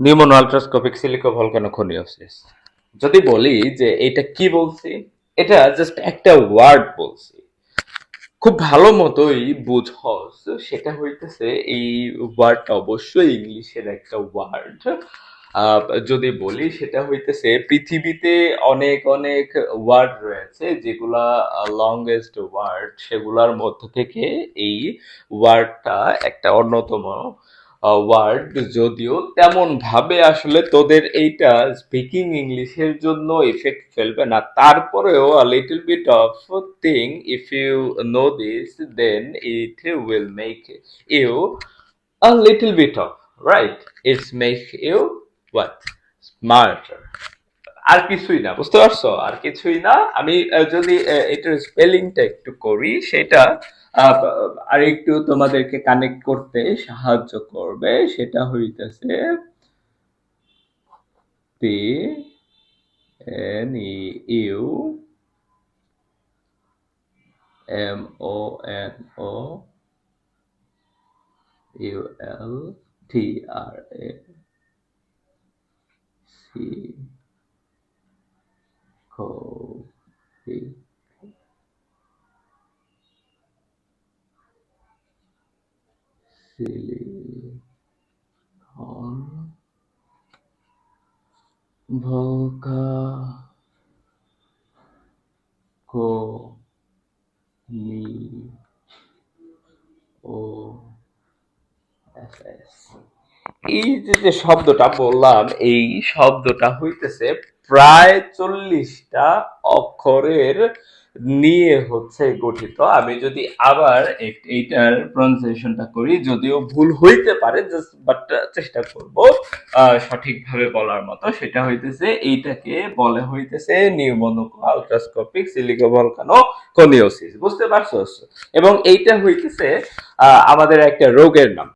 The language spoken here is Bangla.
নিউমোনো আল্ট্রাস্কোপিক সিলিকোভলকানোকনিওসিস। যদি বলি যে এটা কি বলছি, এটা জাস্ট একটা ওয়ার্ড বলছি, খুব ভালো মতোই বুঝস সেটা হইতেছে এই ওয়ার্ডটা অবশ্যই ইংলিশের একটা ওয়ার্ড। যদি বলি সেটা হইতেছে পৃথিবীতে অনেক অনেক ওয়ার্ড রয়েছে যেগুলা লংগেস্ট ওয়ার্ড, সেগুলার মধ্য থেকে এই ওয়ার্ডটা একটা অন্যতম ওয়ার্ড। যদিও তেমন ভাবে আসলে তোদের এইটা স্পিকিং ইংলিশের জন্য ইফেক্ট ফেলবে না, তারপরেও a little bit of thing, if you know this, then it will make you a little bit of, right, it's make you what, smarter। আর কিছুই না, বুঝতে পারছো? আর কিছুই না। আমি যদি এটার স্পেলিংটা একটু করি, সেটা আহ, আর একটু তোমাদেরকে কানেক্ট করতে সাহায্য করবে। সেটা হইতেছে P N E U M O N O U L T R A C silicon ভোকা কো নি ও এস এস। এই যে শব্দটা বললাম, এই শব্দটা হইতেছে প্রায় 40টা অক্ষরের নিয়ে হচ্ছে গঠিত। আমি যদি আবার এইটার প্রনাউন্সিয়েশনটা করি, যদিও ভুল হইতে পারে, জাস্ট বাট চেষ্টা করব সঠিকভাবে বলার মতো। সেটা হইতেছে, এইটাকে বলে হইতেছে নিউমোনো আল্ট্রাস্কোপিক সিলিকোভলকানো কনিওসিস। বুঝতে পারছো? এবং এইটা হইতেছে আমাদের একটা রোগের নাম।